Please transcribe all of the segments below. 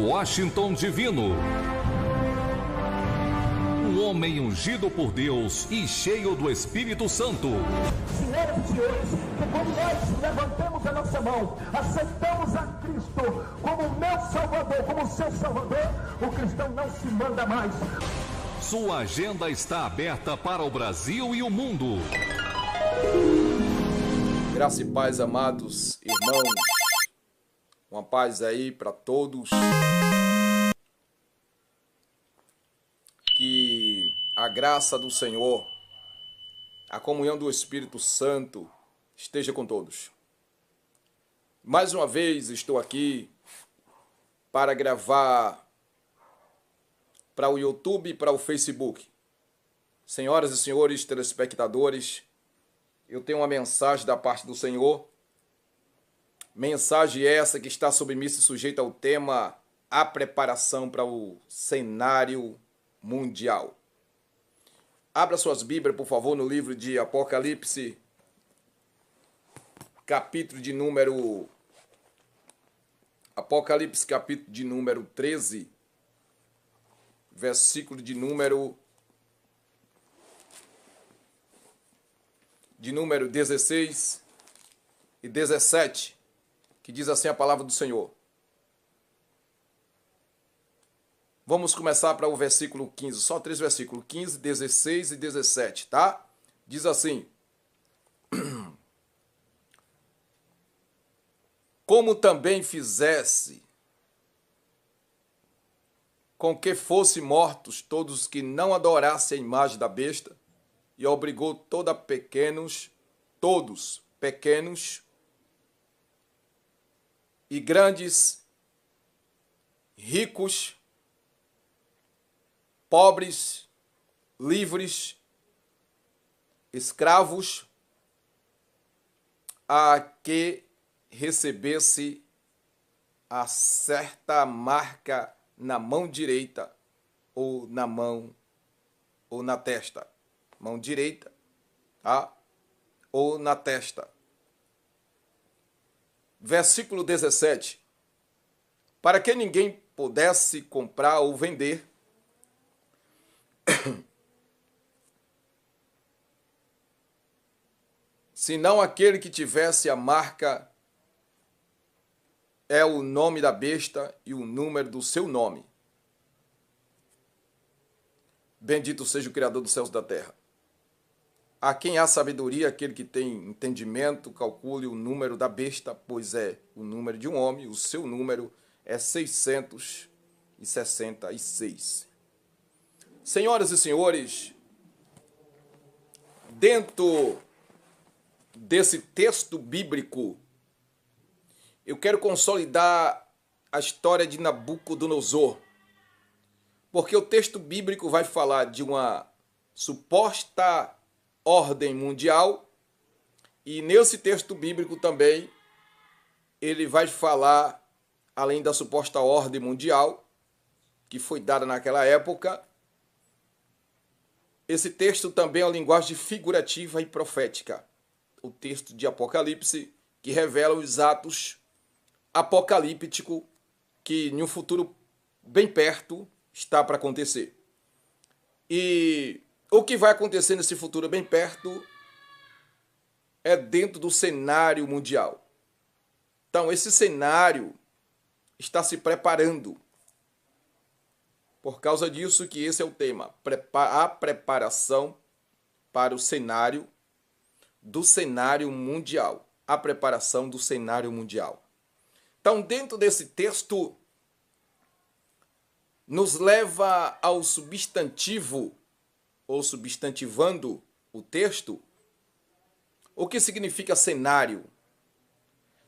Washington Divino. Um homem ungido por Deus e cheio do Espírito Santo. Senhoras e senhores, que quando nós levantamos a nossa mão, aceitamos a Cristo como meu Salvador, como seu Salvador, o cristão não se manda mais. Sua agenda está aberta para o Brasil e o mundo. Graça e paz, amados irmãos. Uma paz aí para todos. Que a graça do Senhor, a comunhão do Espírito Santo esteja com todos. Mais uma vez estou aqui para gravar para o YouTube e para o Facebook. Senhoras e senhores telespectadores, eu tenho uma mensagem da parte do Senhor. Mensagem essa que está submissa e sujeita ao tema a preparação para o cenário mundial. Abra suas Bíblias, por favor, no livro de Apocalipse, capítulo de número 13, versículo de número 16 e 17, que diz assim a palavra do Senhor. Vamos começar para o versículo 15, só 3 versículos, 15, 16 e 17, tá? Diz assim: como também fizesse com que fossem mortos todos os que não adorassem a imagem da besta, e obrigou todos pequenos e grandes, ricos, pobres, livres, escravos, a que recebesse a certa marca na mão direita ou na mão ou na testa. Mão direita, tá? Ou na testa. Versículo 17. Para que ninguém pudesse comprar ou vender, senão aquele que tivesse a marca é o nome da besta e o número do seu nome. Bendito seja o Criador dos céus e da terra. A quem há sabedoria, aquele que tem entendimento, calcule o número da besta, pois é o número de um homem, o seu número é 666. Senhoras e senhores, dentro desse texto bíblico, eu quero consolidar a história de Nabucodonosor, porque o texto bíblico vai falar de uma suposta ordem mundial, e nesse texto bíblico também ele vai falar, além da suposta ordem mundial que foi dada naquela época, esse texto também é uma linguagem figurativa e profética, o texto de Apocalipse, que revela os atos apocalípticos que em um futuro bem perto está para acontecer. E o que vai acontecer nesse futuro bem perto é dentro do cenário mundial. Então, esse cenário está se preparando. Por causa disso que esse é o tema, a preparação para o cenário mundial. A preparação do cenário mundial. Então, dentro desse texto, nos leva ao substantivo, ou substantivando o texto, o que significa cenário?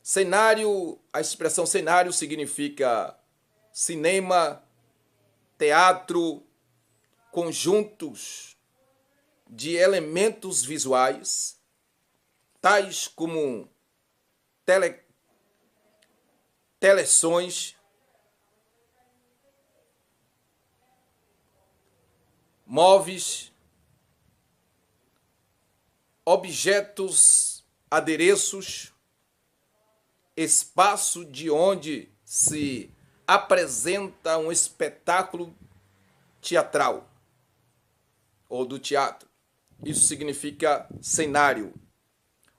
Cenário, a expressão cenário significa cinema, teatro, conjuntos de elementos visuais, tais como teleções, móveis, objetos, adereços, espaço de onde se apresenta um espetáculo teatral ou do teatro. Isso significa cenário.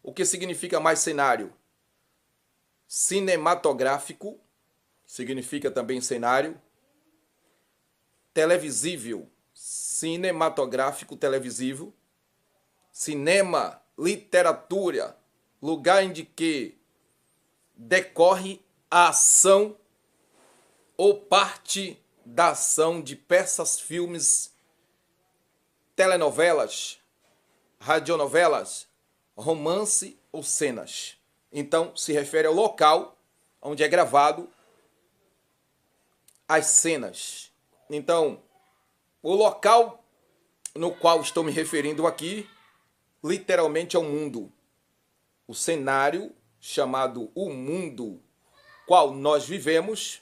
O que significa mais cenário? Cinematográfico significa também cenário. Televisível, cinematográfico, televisivo. Cinema, literatura, lugar em que decorre a ação ou parte da ação de peças, filmes, telenovelas, radionovelas, romance ou cenas. Então, se refere ao local onde é gravado as cenas. Então, o local no qual estou me referindo aqui, literalmente é o mundo. O cenário chamado o mundo, qual nós vivemos,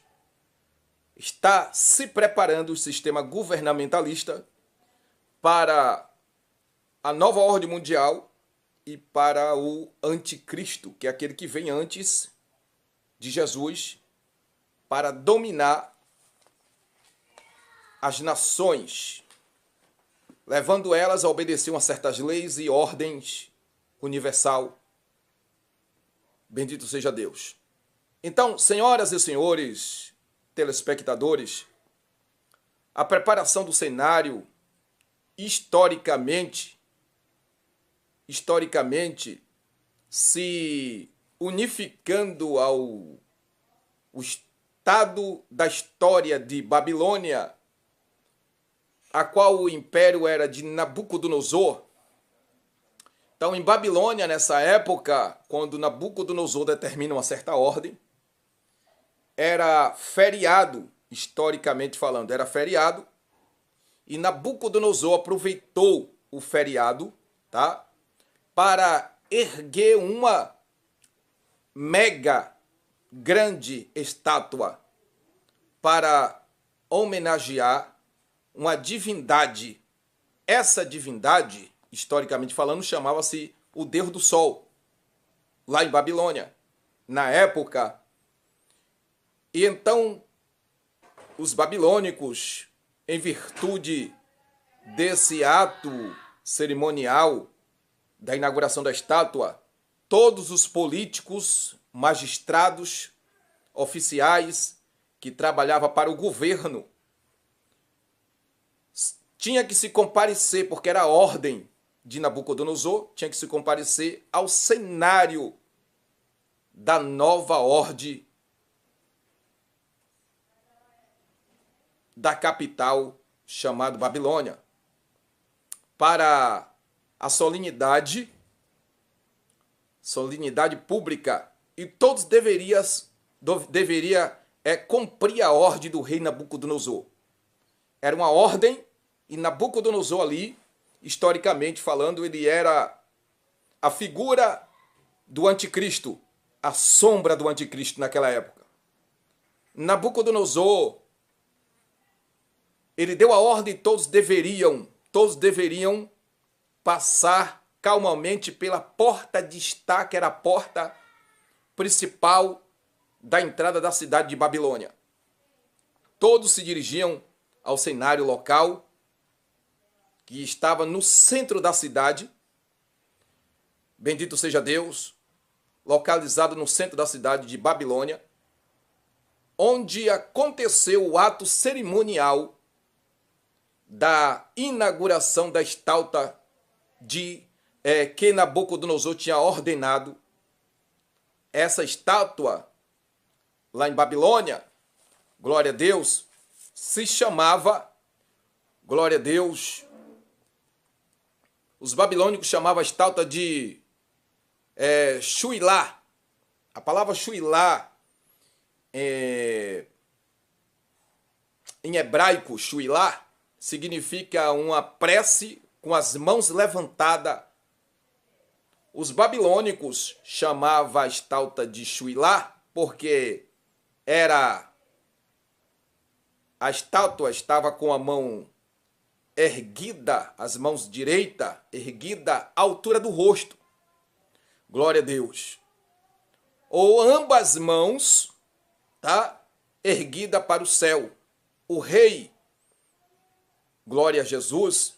está se preparando o sistema governamentalista para a nova ordem mundial e para o anticristo, que é aquele que vem antes de Jesus para dominar as nações, levando elas a obedecer a certas leis e ordens universal. Bendito seja Deus. Então, senhoras e senhores, telespectadores, a preparação do cenário, historicamente, se unificando ao estado da história de Babilônia, a qual o império era de Nabucodonosor. Então, em Babilônia, nessa época, quando Nabucodonosor determina uma certa ordem, era feriado, historicamente falando, era feriado, e Nabucodonosor aproveitou o feriado, tá, para erguer uma mega grande estátua para homenagear uma divindade. Essa divindade, historicamente falando, chamava-se o Deus do Sol, lá em Babilônia, na época. E então, os babilônicos, em virtude desse ato cerimonial da inauguração da estátua, todos os políticos, magistrados, oficiais que trabalhavam para o governo, tinha que se comparecer, porque era a ordem de Nabucodonosor, tinha que se comparecer ao cenário da nova ordem da capital chamada Babilônia, para a solenidade pública, e todos deveriam cumprir a ordem do rei Nabucodonosor. Era uma ordem, e Nabucodonosor ali, historicamente falando, ele era a figura do anticristo, a sombra do anticristo naquela época. Nabucodonosor, ele deu a ordem, todos deveriam passar calmamente pela porta de estar, que era a porta principal da entrada da cidade de Babilônia. Todos se dirigiam ao cenário local, que estava no centro da cidade. Bendito seja Deus, localizado no centro da cidade de Babilônia, onde aconteceu o ato cerimonial da inauguração da estátua que Nabucodonosor tinha ordenado. Essa estátua, lá em Babilônia, glória a Deus, se chamava, glória a Deus, os babilônicos chamavam a estátua de Shuilá. A palavra Shuilá, em hebraico, Shuilá, significa uma prece com as mãos levantadas. Os babilônicos chamavam a estátua de Shuilá porque a estátua estava com a mão erguida, as mãos direita erguida à altura do rosto. Glória a Deus. Ou ambas mãos, tá? erguida para o céu. O rei, glória a Jesus,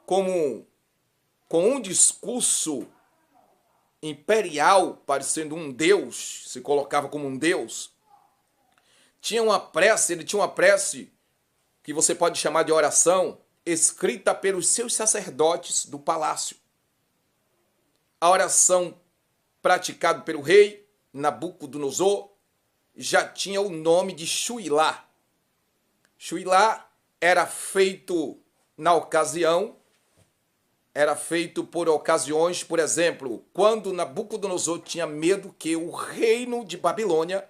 com um discurso imperial, parecendo um deus, se colocava como um deus, ele tinha uma prece que você pode chamar de oração, escrita pelos seus sacerdotes do palácio. A oração praticada pelo rei Nabucodonosor já tinha o nome de Shuilá. Shuilá era feito na ocasião, era feito por ocasiões, por exemplo, quando Nabucodonosor tinha medo que o reino de Babilônia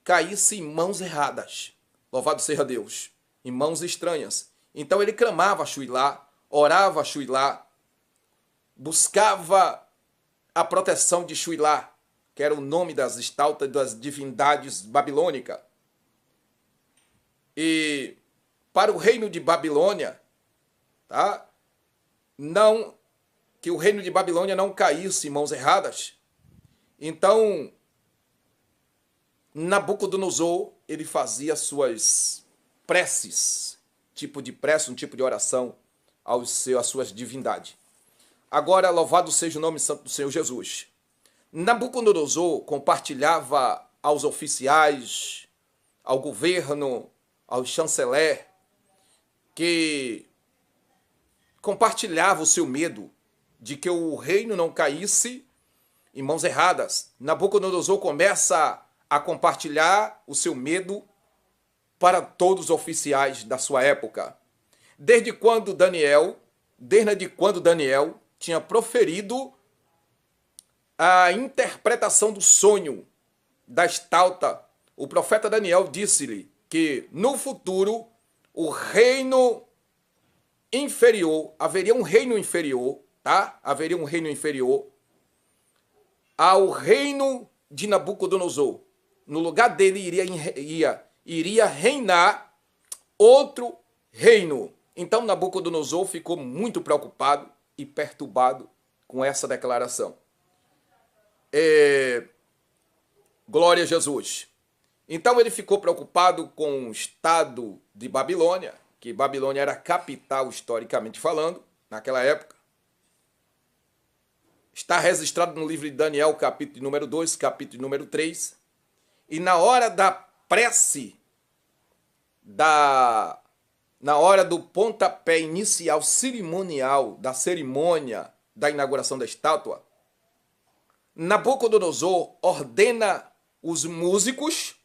caísse em mãos erradas. Louvado seja Deus, em mãos estranhas. Então ele clamava a Shuilá, orava a Shuilá, buscava a proteção de Shuilá, que era o nome das estátuas das divindades babilônicas. E para o reino de Babilônia, tá? Não, que o reino de Babilônia não caísse em mãos erradas. Então, Nabucodonosor, ele fazia suas preces, tipo de prece, um tipo de oração às suas divindades. Agora, louvado seja o nome santo do Senhor Jesus. Nabucodonosor compartilhava aos oficiais, ao governo, ao chanceler, que compartilhava o seu medo de que o reino não caísse em mãos erradas. Nabucodonosor começa a compartilhar o seu medo para todos os oficiais da sua época. Desde quando Daniel tinha proferido a interpretação do sonho da estátua, o profeta Daniel disse-lhe que no futuro o reino inferior, haveria um reino inferior, tá? Haveria um reino inferior ao reino de Nabucodonosor. No lugar dele iria reinar outro reino. Então Nabucodonosor ficou muito preocupado e perturbado com essa declaração. Glória a Jesus. Então ele ficou preocupado com o estado de Babilônia, que Babilônia era a capital historicamente falando, naquela época. Está registrado no livro de Daniel, capítulo número 2, capítulo número 3. E na hora da prece, na hora do pontapé inicial cerimonial, da cerimônia da inauguração da estátua, Nabucodonosor ordena os músicos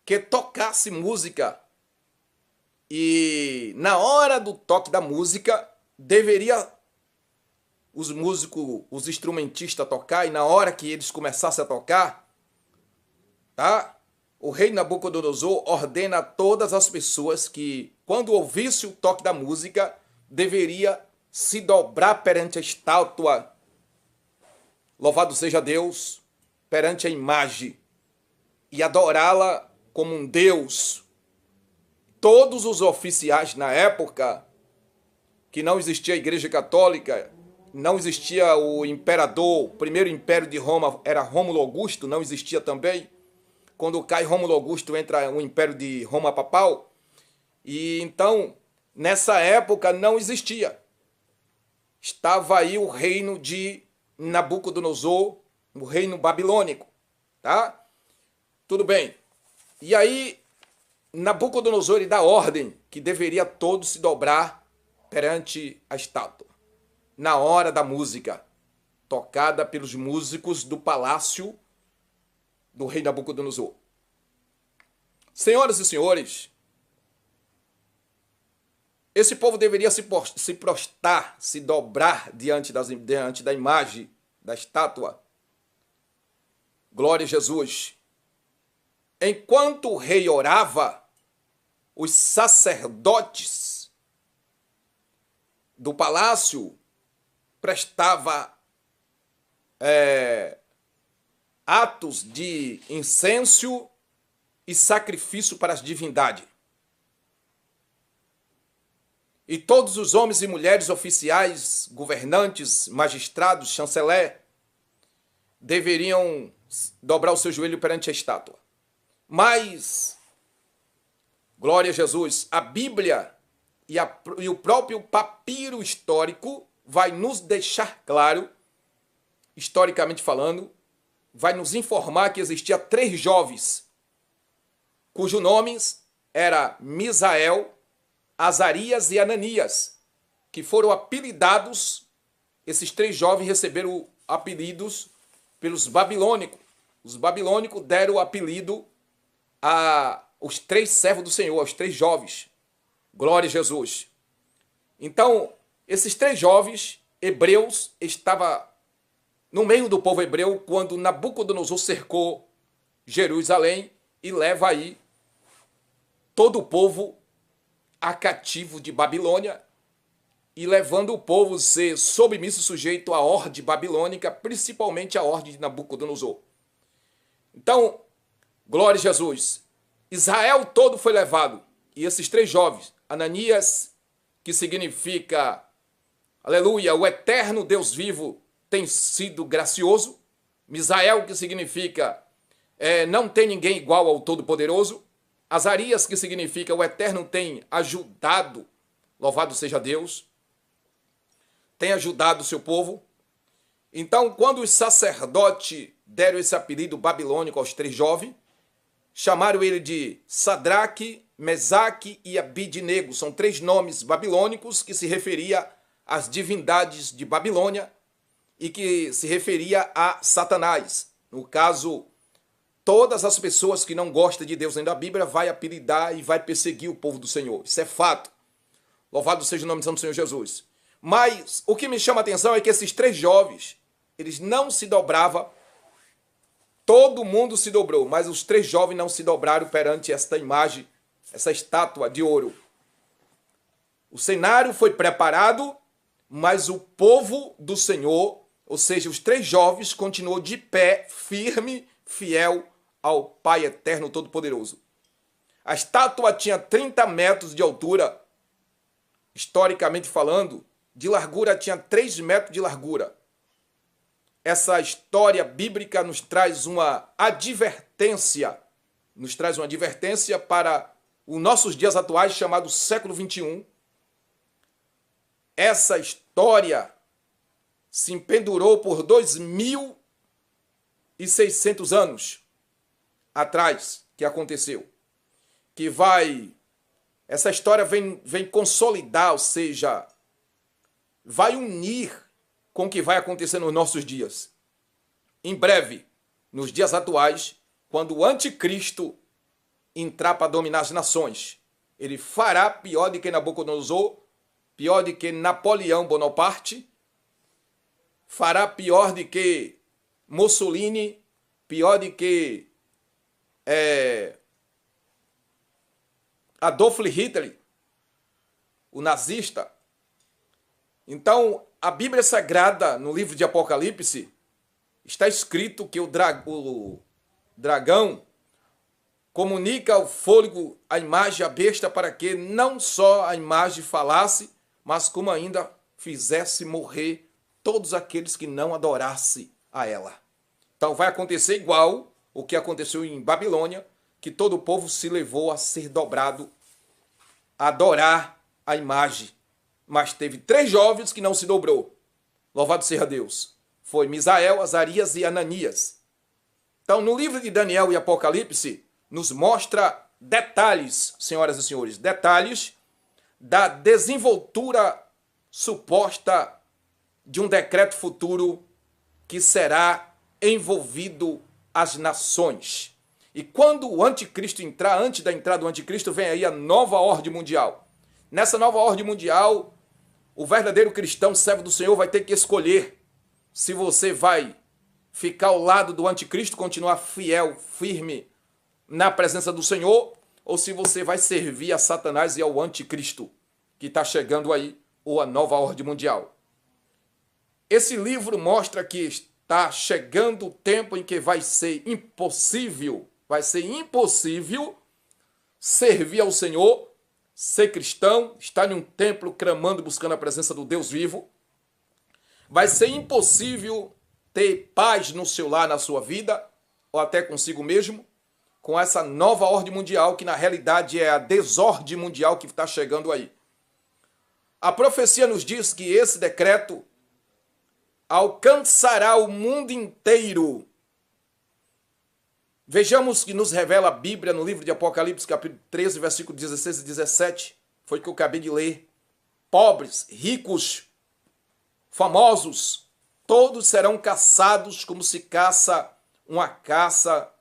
que tocassem música. E na hora do toque da música, deveria os músicos, os instrumentistas tocar, e na hora que eles começassem a tocar, tá? O rei Nabucodonosor ordena a todas as pessoas que, quando ouvisse o toque da música, deveria se dobrar perante a estátua. Louvado seja Deus, perante a imagem, e adorá-la como um Deus. Todos os oficiais na época, que não existia a Igreja Católica, não existia o imperador, o primeiro império de Roma era Rômulo Augusto, não existia também. Quando cai Rômulo Augusto, entra o império de Roma papal. E então, nessa época, não existia. Estava aí o reino de Nabucodonosor, o reino babilônico, tá? Tudo bem. E aí, Nabucodonosor ele dá ordem que deveria todos se dobrar perante a estátua. Na hora da música, tocada pelos músicos do palácio do rei Nabucodonosor. Senhoras e senhores, esse povo deveria se prostrar, se dobrar diante da imagem da estátua. Glória a Jesus. Enquanto o rei orava, os sacerdotes do palácio prestavam atos de incenso e sacrifício para as divindades. E todos os homens e mulheres, oficiais, governantes, magistrados, chanceler, deveriam dobrar o seu joelho perante a estátua. Mas, glória a Jesus, a Bíblia e o próprio papiro histórico vai nos deixar claro, historicamente falando, vai nos informar que existia 3 jovens, cujos nomes eram Misael, Azarias e Ananias, que foram apelidados, esses 3 jovens receberam apelidos pelos babilônicos. Os babilônicos deram o apelido aos 3 servos do Senhor, aos 3 jovens. Glória a Jesus. Então, esses 3 jovens hebreus estavam no meio do povo hebreu quando Nabucodonosor cercou Jerusalém e leva aí todo o povo a cativo de Babilônia e levando o povo a ser submisso e sujeito à ordem babilônica, principalmente à ordem de Nabucodonosor. Então, glória a Jesus, Israel todo foi levado e esses 3 jovens, Ananias, que significa, aleluia, o eterno Deus vivo tem sido gracioso, Misael, que significa não tem ninguém igual ao Todo-Poderoso, Azarias, que significa o eterno tem ajudado, louvado seja Deus, tem ajudado o seu povo. Então, quando os sacerdotes deram esse apelido babilônico aos 3 jovens, chamaram ele de Sadraque, Mesaque e Abidnego. São 3 nomes babilônicos que se referia às divindades de Babilônia e que se referia a Satanás. No caso, todas as pessoas que não gostam de Deus nem da Bíblia vai apelidar e vai perseguir o povo do Senhor. Isso é fato. Louvado seja o nome do Senhor Jesus. Mas o que me chama a atenção é que esses 3 jovens, eles não se dobravam. Todo mundo se dobrou, mas os 3 jovens não se dobraram perante esta imagem, essa estátua de ouro. O cenário foi preparado, mas o povo do Senhor, ou seja, os 3 jovens, continuou de pé, firme, fiel ao Pai Eterno Todo-Poderoso. A estátua tinha 30 metros de altura, historicamente falando, de largura tinha 3 metros de largura. Essa história bíblica nos traz uma advertência, para os nossos dias atuais, chamado século 21. Essa história se pendurou por 2.600 anos atrás que aconteceu. Essa história vem consolidar, ou seja, vai unir com o que vai acontecer nos nossos dias. Em breve, nos dias atuais, quando o anticristo entrar para dominar as nações, ele fará pior do que Nabucodonosor, pior do que Napoleão Bonaparte, fará pior do que Mussolini, pior do que Adolf Hitler, o nazista. Então, a Bíblia Sagrada, no livro de Apocalipse, está escrito que o dragão comunica ao fôlego a imagem, a besta, para que não só a imagem falasse, mas como ainda fizesse morrer todos aqueles que não adorassem a ela. Então vai acontecer igual o que aconteceu em Babilônia, que todo o povo se levou a ser dobrado, a adorar a imagem. Mas teve 3 jovens que não se dobrou. Louvado seja Deus. Foi Misael, Azarias e Ananias. Então, no livro de Daniel e Apocalipse, nos mostra detalhes, senhoras e senhores, detalhes da desenvoltura suposta de um decreto futuro que será envolvido as nações. E quando o anticristo entrar, antes da entrada do anticristo, vem aí a nova ordem mundial. Nessa nova ordem mundial, o verdadeiro cristão, servo do Senhor, vai ter que escolher se você vai ficar ao lado do anticristo, continuar fiel, firme na presença do Senhor, ou se você vai servir a Satanás e ao anticristo que está chegando aí, ou a nova ordem mundial. Esse livro mostra que está chegando o tempo em que vai ser impossível servir ao Senhor, ser cristão, estar em um templo clamando, buscando a presença do Deus vivo. Vai ser impossível ter paz no seu lar, na sua vida, ou até consigo mesmo. com essa nova ordem mundial, que na realidade é a desordem mundial que está chegando aí. A profecia nos diz que esse decreto alcançará o mundo inteiro. Vejamos que nos revela a Bíblia no livro de Apocalipse, capítulo 13, versículo 16 e 17. Foi o que eu acabei de ler. Pobres, ricos, famosos, todos serão caçados como se caça uma caça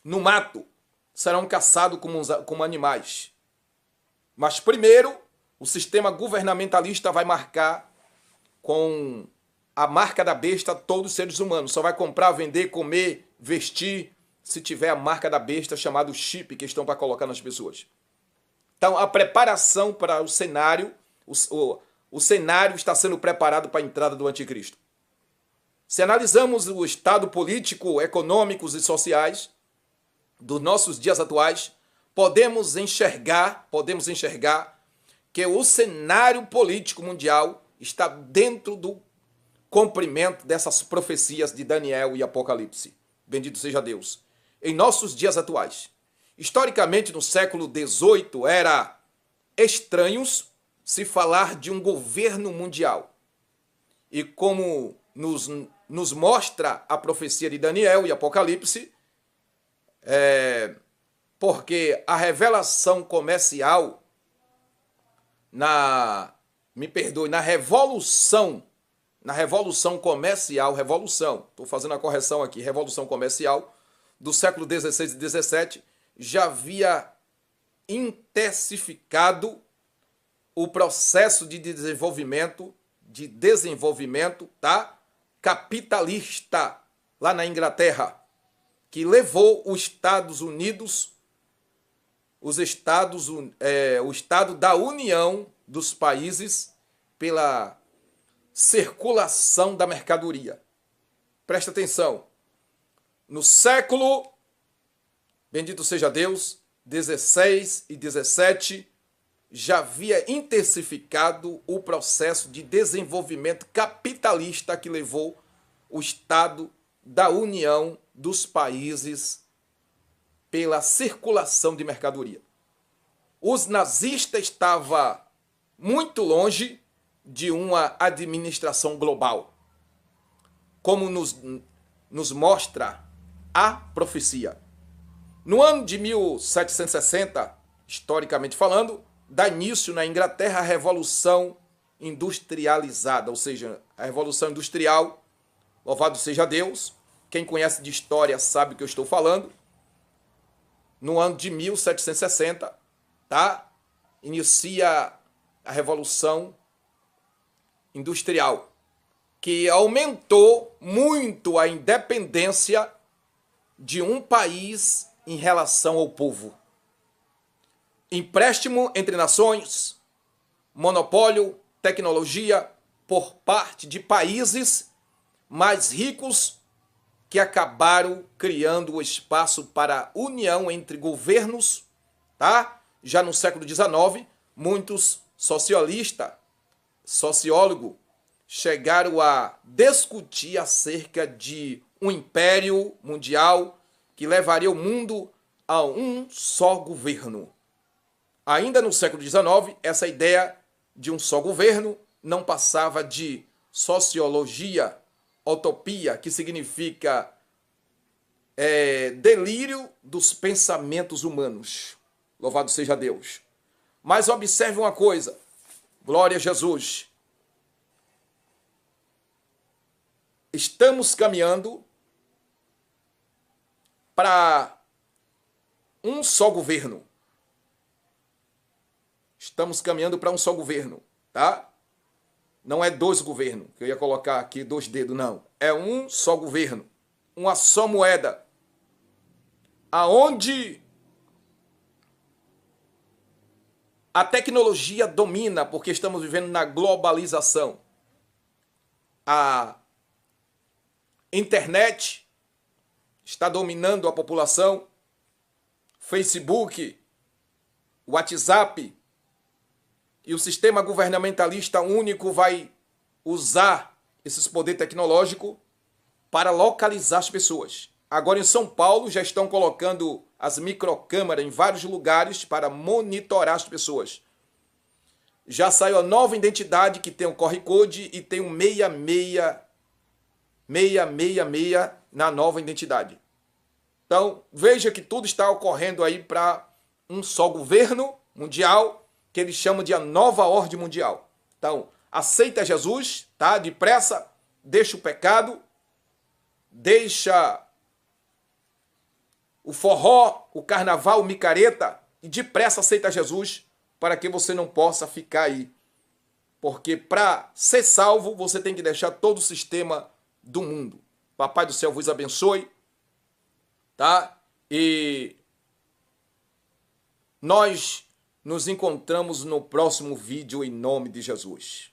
no mato. Serão caçados como animais. Mas primeiro, o sistema governamentalista vai marcar com a marca da besta todos os seres humanos. Só vai comprar, vender, comer, vestir, se tiver a marca da besta, chamado chip, que estão para colocar nas pessoas. Então, a preparação para o cenário, o cenário está sendo preparado para a entrada do anticristo. Se analisamos o estado político, econômicos e sociais dos nossos dias atuais, podemos enxergar que o cenário político mundial está dentro do cumprimento dessas profecias de Daniel e Apocalipse. Bendito seja Deus. Em nossos dias atuais, historicamente no século XVIII, era estranhos se falar de um governo mundial. E como nos mostra a profecia de Daniel e Apocalipse, porque a revelação comercial, na revolução comercial, estou fazendo a correção aqui, revolução comercial do século XVI e XVII, já havia intensificado o processo de desenvolvimento, tá? Capitalista lá na Inglaterra, que levou os Estados Unidos, o Estado da União dos países, pela circulação da mercadoria. Presta atenção. No século, bendito seja Deus, 16 e 17, já havia intensificado o processo de desenvolvimento capitalista que levou o Estado da União dos países pela circulação de mercadoria. Os nazistas estavam muito longe de uma administração global, como nos mostra a profecia. No ano de 1760, historicamente falando, dá início na Inglaterra a Revolução Industrializada, ou seja, a Revolução Industrial, louvado seja Deus, quem conhece de história sabe o que eu estou falando. No ano de 1760, tá? Inicia a Revolução Industrial, que aumentou muito a independência de um país em relação ao povo. Empréstimo entre nações, monopólio, tecnologia por parte de países mais ricos que acabaram criando o espaço para a união entre governos, tá? Já no século XIX, muitos sociólogos chegaram a discutir acerca de um império mundial que levaria o mundo a um só governo. Ainda no século XIX, essa ideia de um só governo não passava de sociologia, utopia, que significa delírio dos pensamentos humanos. Louvado seja Deus. Mas observe uma coisa, glória a Jesus. Estamos caminhando para um só governo. Estamos caminhando para um só governo, tá? Não é dois governos, que eu ia colocar aqui 2 dedos, não. É um só governo, uma só moeda, aonde a tecnologia domina, porque estamos vivendo na globalização. A internet está dominando a população, Facebook, WhatsApp, e o sistema governamentalista único vai usar esses poderes tecnológicos para localizar as pessoas. Agora em São Paulo já estão colocando as microcâmeras em vários lugares para monitorar as pessoas. Já saiu a nova identidade que tem o QR Code e tem o 666 na nova identidade. Então, veja que tudo está ocorrendo aí para um só governo mundial, que eles chamam de a nova ordem mundial. Então, aceita Jesus, tá? Depressa, deixa o pecado, deixa o forró, o carnaval, o micareta, e depressa aceita Jesus, para que você não possa ficar aí. Porque para ser salvo, você tem que deixar todo o sistema do mundo. Papai do céu vos abençoe, tá? E nós nos encontramos no próximo vídeo em nome de Jesus.